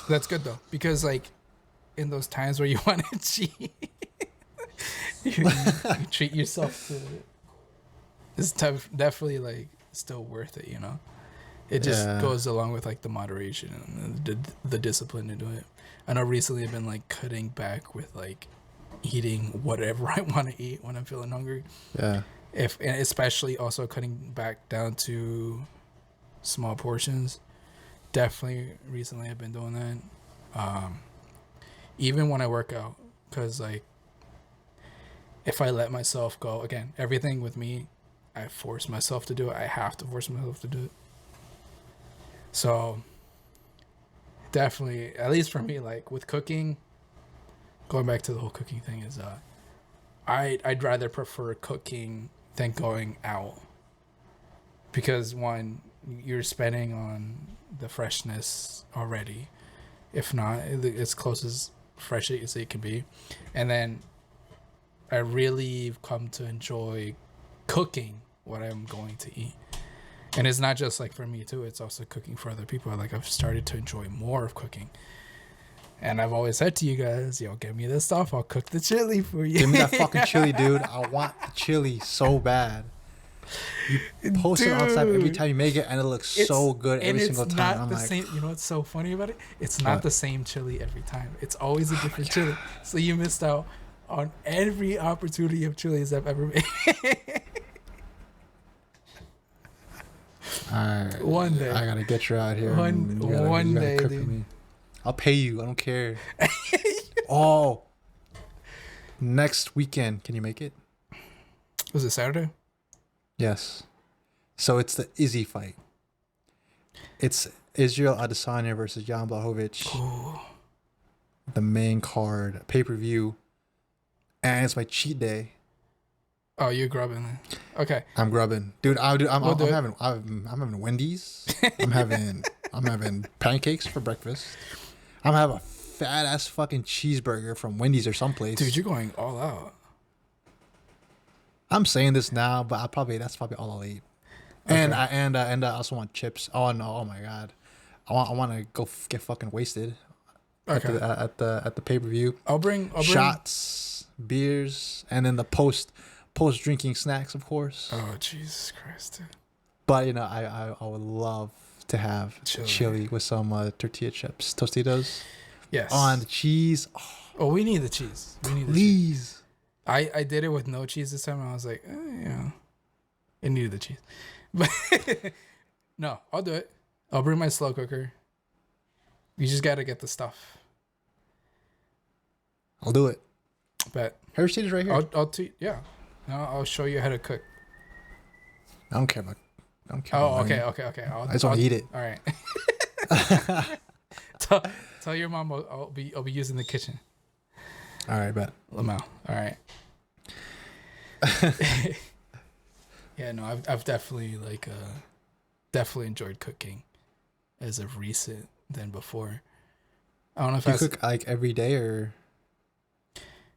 [SPEAKER 2] That's good though, because like in those times where you want to cheat. you treat yourself to it. It's definitely like still worth it, you know. It just goes along with like the moderation and the discipline to do it. I know recently I've been like cutting back with like eating whatever I want to eat when I'm feeling hungry.
[SPEAKER 1] Yeah.
[SPEAKER 2] And especially also cutting back down to small portions. Definitely recently I've been doing that. Even when I work out, because like if I let myself go, again, everything with me, I force myself to do it. I have to force myself to do it. So definitely, at least for me, like with cooking, going back to the whole cooking thing is I'd rather prefer cooking than going out, because one, you're spending on the freshness already, if not as close as fresh as it can be, and then I really come to enjoy cooking what I'm going to eat. And it's not just like for me too, it's also cooking for other people. Like I've started to enjoy more of cooking. And I've always said to you guys, yo, give me this stuff, I'll cook the chili for you.
[SPEAKER 1] Give me that fucking chili, dude. I want the chili so bad. You post it on Snap every time you make it and it looks so good every single time.
[SPEAKER 2] Not I'm the like, same. You know what's so funny about it? It's not the same chili every time. It's always a different chili. So you missed out on every opportunity of chilies I've ever made.
[SPEAKER 1] Alright,
[SPEAKER 2] one day
[SPEAKER 1] I gotta get you out here.
[SPEAKER 2] One day,
[SPEAKER 1] cook for me. I'll pay you. I don't care. Oh, next weekend, can you make it?
[SPEAKER 2] Was it Saturday?
[SPEAKER 1] Yes. So it's the Izzy fight. It's Israel Adesanya versus Jan Blachowicz.
[SPEAKER 2] Ooh.
[SPEAKER 1] The main card, pay-per-view, and it's my cheat day.
[SPEAKER 2] Oh, you're grubbing. Okay.
[SPEAKER 1] I'm grubbing, dude. I'm having Wendy's. I'm having pancakes for breakfast. I'm having a fat ass fucking cheeseburger from Wendy's or someplace.
[SPEAKER 2] Dude, you're going all out.
[SPEAKER 1] I'm saying this now, but that's probably all I'll eat. Okay. And I also want chips. Oh no! Oh my god! I want to go get fucking wasted.
[SPEAKER 2] Okay.
[SPEAKER 1] At the pay-per-view.
[SPEAKER 2] I'll bring
[SPEAKER 1] shots, beers, and then the post drinking snacks, of course.
[SPEAKER 2] Oh Jesus Christ! Dude.
[SPEAKER 1] But I would love to have chili with some tortilla chips, Tostitos.
[SPEAKER 2] Yes.
[SPEAKER 1] On the cheese. Oh,
[SPEAKER 2] Oh, we need the cheese. We need the cheese.
[SPEAKER 1] please.
[SPEAKER 2] I did it with no cheese this time, and I was like, it needed the cheese. But no, I'll do it. I'll bring my slow cooker. You just gotta get the stuff.
[SPEAKER 1] I'll do it.
[SPEAKER 2] But
[SPEAKER 1] Hershey's is right here.
[SPEAKER 2] yeah. No, I'll show you how to cook.
[SPEAKER 1] I don't care about. I don't care.
[SPEAKER 2] Oh,
[SPEAKER 1] about money.
[SPEAKER 2] okay.
[SPEAKER 1] I just want to eat it.
[SPEAKER 2] All right. tell your mom I'll be using the kitchen.
[SPEAKER 1] All right, bet.
[SPEAKER 2] Lamau. All right. Yeah, no, I've definitely definitely enjoyed cooking as of recent than before. I don't know if
[SPEAKER 1] Do you cook like every day or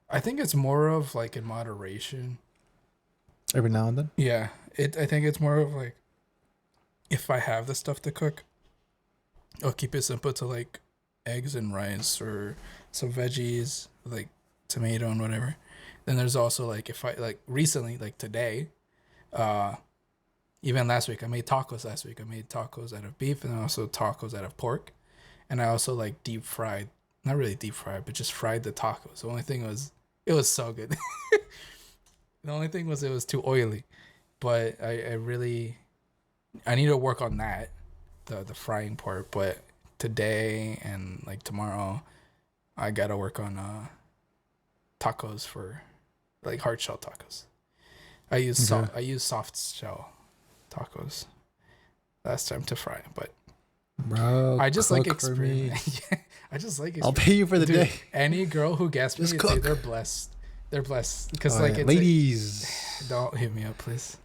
[SPEAKER 2] I think it's more of like in moderation.
[SPEAKER 1] every now and then?
[SPEAKER 2] Yeah, I think it's more of like if I have the stuff to cook, I'll keep it simple to like eggs and rice or some veggies like tomato and whatever. Then there's also like if I like recently like today, even last week I made tacos. Last week I made tacos out of beef and also tacos out of pork, and I also like deep fried, not really deep fried, but just fried the tacos. The only thing was it was so good. The only thing was it was too oily, but I really I need to work on that, the frying part. But today and like tomorrow, I gotta work on tacos for like hard shell tacos. I use soft shell tacos last time to fry, but
[SPEAKER 1] Bro,
[SPEAKER 2] I just like
[SPEAKER 1] cook for me.
[SPEAKER 2] experimenting. Yeah, I just like
[SPEAKER 1] I'll pay you for the day.
[SPEAKER 2] Any girl who gets me,
[SPEAKER 1] Just
[SPEAKER 2] dude,
[SPEAKER 1] cook.
[SPEAKER 2] they're blessed. They're blessed because
[SPEAKER 1] Oh,
[SPEAKER 2] like
[SPEAKER 1] yeah.
[SPEAKER 2] it's
[SPEAKER 1] Ladies.
[SPEAKER 2] don't hit me up, please.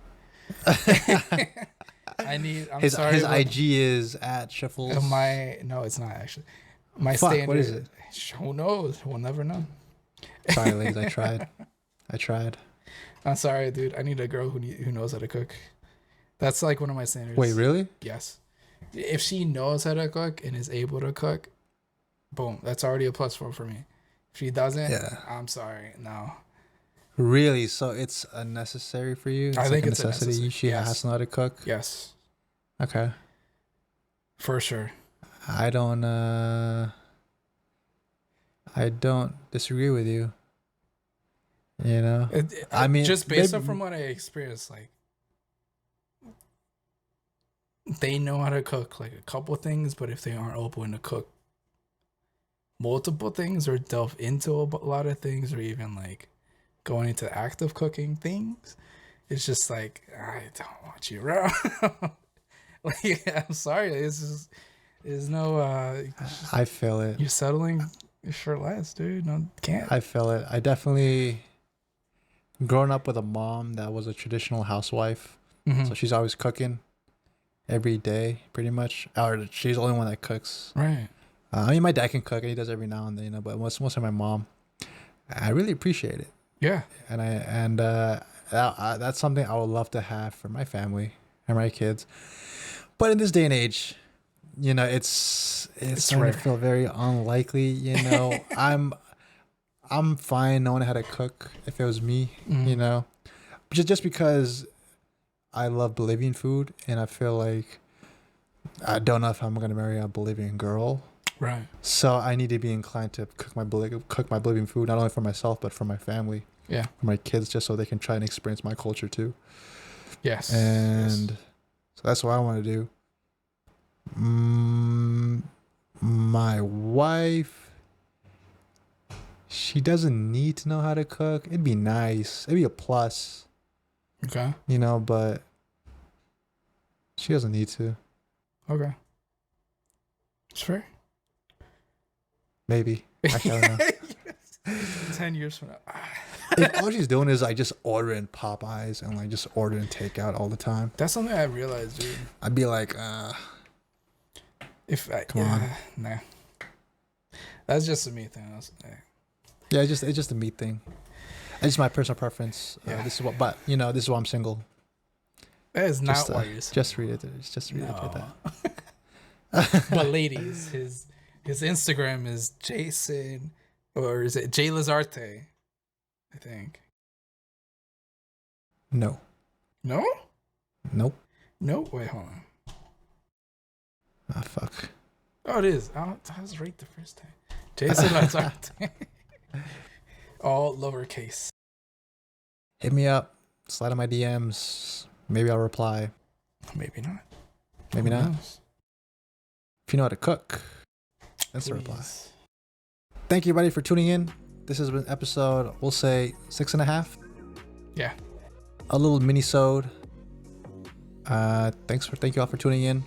[SPEAKER 2] I'm
[SPEAKER 1] His
[SPEAKER 2] sorry. but
[SPEAKER 1] IG is at Shuffles.
[SPEAKER 2] no, it's not actually. My
[SPEAKER 1] Fuck,
[SPEAKER 2] standard.
[SPEAKER 1] what is it?
[SPEAKER 2] Who knows? We'll never know.
[SPEAKER 1] Sorry, ladies. I tried.
[SPEAKER 2] I'm sorry, dude. I need a girl who knows how to cook. That's like one of my standards.
[SPEAKER 1] Wait, really?
[SPEAKER 2] Yes. If she knows how to cook and is able to cook, boom, that's already a plus for me. If she doesn't,
[SPEAKER 1] Yeah.
[SPEAKER 2] I'm sorry. No.
[SPEAKER 1] Really? So it's a necessary for you?
[SPEAKER 2] I think
[SPEAKER 1] like
[SPEAKER 2] it's a necessity.
[SPEAKER 1] She
[SPEAKER 2] Yes.
[SPEAKER 1] has to know how to cook?
[SPEAKER 2] Yes.
[SPEAKER 1] Okay.
[SPEAKER 2] For sure.
[SPEAKER 1] I don't disagree with you. You know? I mean,
[SPEAKER 2] just based
[SPEAKER 1] maybe-
[SPEAKER 2] on from what I experienced, like they know how to cook like a couple things, but if they aren't open to cook multiple things or delve into a lot of things or even like going into active cooking things, it's just like I don't want you around. Like I'm sorry, there's no
[SPEAKER 1] I feel it.
[SPEAKER 2] you're settling for less, dude. No, can't.
[SPEAKER 1] I feel it. I definitely growing up with a mom that was a traditional housewife,
[SPEAKER 2] Mhm.
[SPEAKER 1] so she's always cooking every day, pretty much. Or she's the only one that cooks.
[SPEAKER 2] Right.
[SPEAKER 1] I mean, my dad can cook, and he does every now and then, you know. But mostly my mom. I really appreciate it,
[SPEAKER 2] Yeah.
[SPEAKER 1] and that's something I would love to have for my family and my kids. But in this day and age, you know, it's starting
[SPEAKER 2] rare.
[SPEAKER 1] to feel very unlikely. You know, I'm fine knowing how to cook if it was me.
[SPEAKER 2] Mhm.
[SPEAKER 1] You know, just because I love Bolivian food, and I feel like I don't know if I'm gonna marry a Bolivian girl.
[SPEAKER 2] Right.
[SPEAKER 1] So I need to be inclined to cook my Bolivian food, not only for myself but for my family,
[SPEAKER 2] Yeah.
[SPEAKER 1] for my kids, just so they can try and experience my culture too.
[SPEAKER 2] Yes.
[SPEAKER 1] And
[SPEAKER 2] Yes.
[SPEAKER 1] so that's what I want to do. My wife, she doesn't need to know how to cook. It'd be nice. It'd be a plus,
[SPEAKER 2] Okay.
[SPEAKER 1] you know, but she doesn't need to.
[SPEAKER 2] Okay. It's fair.
[SPEAKER 1] Maybe. Actually, I don't know.
[SPEAKER 2] 10 years from now.
[SPEAKER 1] If all she's doing is like just ordering Popeyes and like just ordering takeout all the time,
[SPEAKER 2] That's something I realized, dude.
[SPEAKER 1] I'd be like,
[SPEAKER 2] If I,
[SPEAKER 1] Come on.
[SPEAKER 2] Nah. That's just a me thing.
[SPEAKER 1] yeah, it's just a meat thing. It's just my personal preference.
[SPEAKER 2] Yeah.
[SPEAKER 1] This is what, but you know, this is why I'm single.
[SPEAKER 2] That is not
[SPEAKER 1] Just,
[SPEAKER 2] why you're
[SPEAKER 1] just read it. Just read
[SPEAKER 2] No.
[SPEAKER 1] it. That.
[SPEAKER 2] But ladies, his Instagram is Jason, or is it Jay Lazarte? I think.
[SPEAKER 1] No.
[SPEAKER 2] No?
[SPEAKER 1] Nope.
[SPEAKER 2] No? Wait, hold on.
[SPEAKER 1] Ah, fuck.
[SPEAKER 2] Oh, it is. I was right the first time. Jason Lazarte. All lowercase.
[SPEAKER 1] Hit me up. Slide on my DMs. Maybe I'll reply.
[SPEAKER 2] Maybe not.
[SPEAKER 1] Maybe
[SPEAKER 2] Who
[SPEAKER 1] not.
[SPEAKER 2] knows?
[SPEAKER 1] If you know how to cook, that's the reply.
[SPEAKER 2] Please.
[SPEAKER 1] Thank you, everybody, for tuning in. This has been episode, we'll say 6.5.
[SPEAKER 2] Yeah.
[SPEAKER 1] A little mini-sode. Thank you all for tuning in.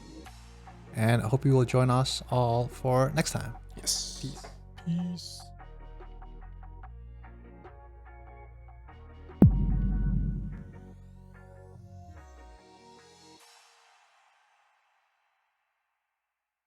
[SPEAKER 1] And I hope you will join us all for next time.
[SPEAKER 2] Yes.
[SPEAKER 1] Peace.
[SPEAKER 2] Peace.